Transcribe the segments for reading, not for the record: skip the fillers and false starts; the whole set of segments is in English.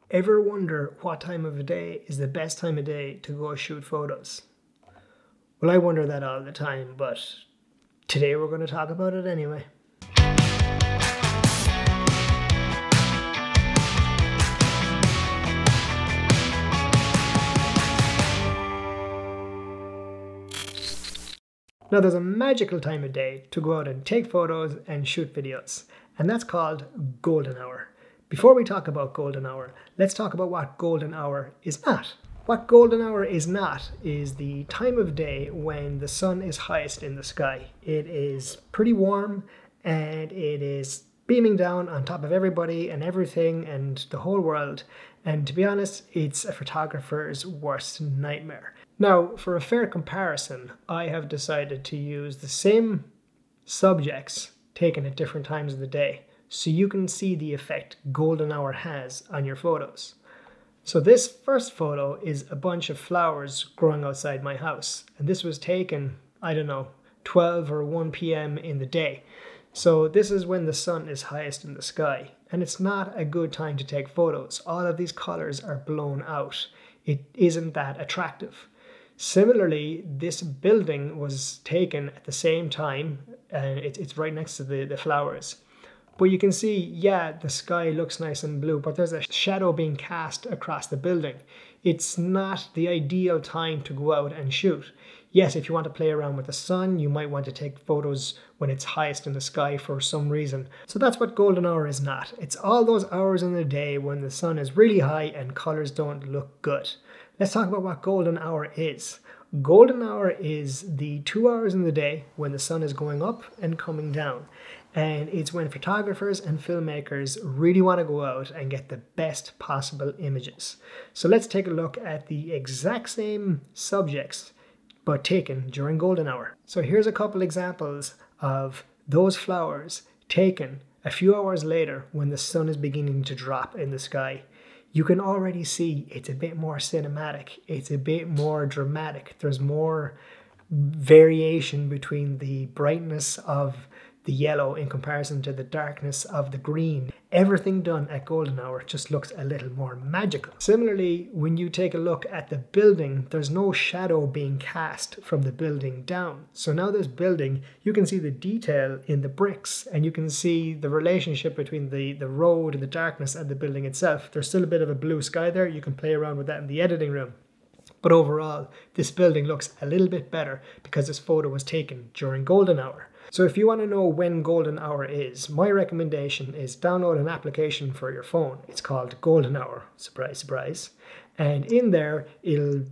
Ever wonder what time of the day is the best time of day to go shoot photos? Well, I wonder that all the time, but today we're going to talk about it anyway. Now there's a magical time of day to go out and take photos and shoot videos, and that's called golden hour. Before we talk about golden hour, let's talk about what golden hour is not. What golden hour is not is the time of day when the sun is highest in the sky. It is pretty warm and it is beaming down on top of everybody and everything and the whole world. And to be honest, it's a photographer's worst nightmare. Now, for a fair comparison, I have decided to use the same subjects taken at different times of the day, so you can see the effect golden hour has on your photos. So this first photo is a bunch of flowers growing outside my house, and this was taken, I don't know, 12 or 1 p.m. in the day. So this is when the sun is highest in the sky, and it's not a good time to take photos. All of these colors are blown out. It isn't that attractive. Similarly, this building was taken at the same time, and it's right next to the flowers. But you can see, yeah, the sky looks nice and blue, but there's a shadow being cast across the building. It's not the ideal time to go out and shoot. Yes, if you want to play around with the sun, you might want to take photos when it's highest in the sky for some reason. So that's what golden hour is not. It's all those hours in the day when the sun is really high and colors don't look good. Let's talk about what golden hour is. Golden hour is the 2 hours in the day when the sun is going up and coming down. And it's when photographers and filmmakers really want to go out and get the best possible images. So let's take a look at the exact same subjects, but taken during golden hour. So here's a couple examples of those flowers taken a few hours later when the sun is beginning to drop in the sky. You can already see it's a bit more cinematic, it's a bit more dramatic. There's more variation between the brightness of the yellow in comparison to the darkness of the green. Everything done at golden hour just looks a little more magical. Similarly, when you take a look at the building, there's no shadow being cast from the building down. So now this building, you can see the detail in the bricks and you can see the relationship between the road and the darkness and the building itself. There's still a bit of a blue sky there. You can play around with that in the editing room. But overall, this building looks a little bit better because this photo was taken during golden hour. So if you want to know when golden hour is, my recommendation is download an application for your phone. It's called Golden Hour, surprise, surprise. And in there, it'll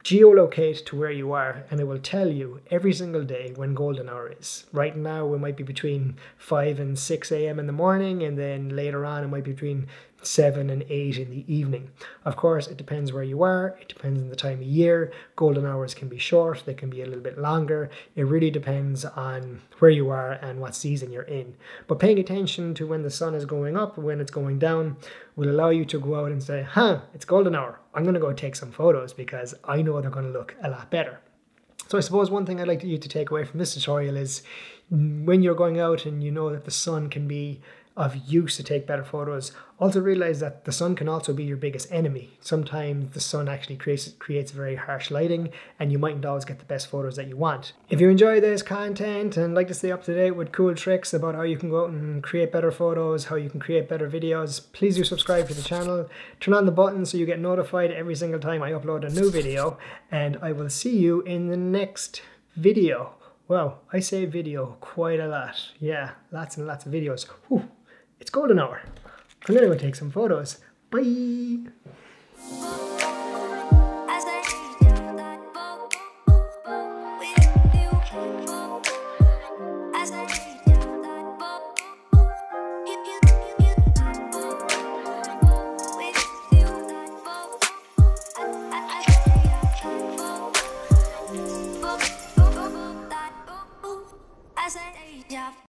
geolocate to where you are and it will tell you every single day when golden hour is. Right now, it might be between 5 and 6 a.m. in the morning, and then later on, it might be between 7 and 8 in the evening. Of course, it depends where you are. It depends on the time of year. Golden hours can be short. They can be a little bit longer. It really depends on where you are and what season you're in. But paying attention to when the sun is going up and when it's going down will allow you to go out and say, it's golden hour. I'm going to go take some photos because I know they're going to look a lot better. So I suppose one thing I'd like you to take away from this tutorial is when you're going out and you know that the sun can be of use to take better photos, also realize that the sun can also be your biggest enemy. Sometimes the sun actually creates very harsh lighting and you mightn't always get the best photos that you want. If you enjoy this content and like to stay up to date with cool tricks about how you can go out and create better photos, how you can create better videos, please do subscribe to the channel. Turn on the button so you get notified every single time I upload a new video, and I will see you in the next video. Well, I say video quite a lot. Yeah, lots and lots of videos. Whew. It's golden hour. I'm gonna go take some photos. Bye!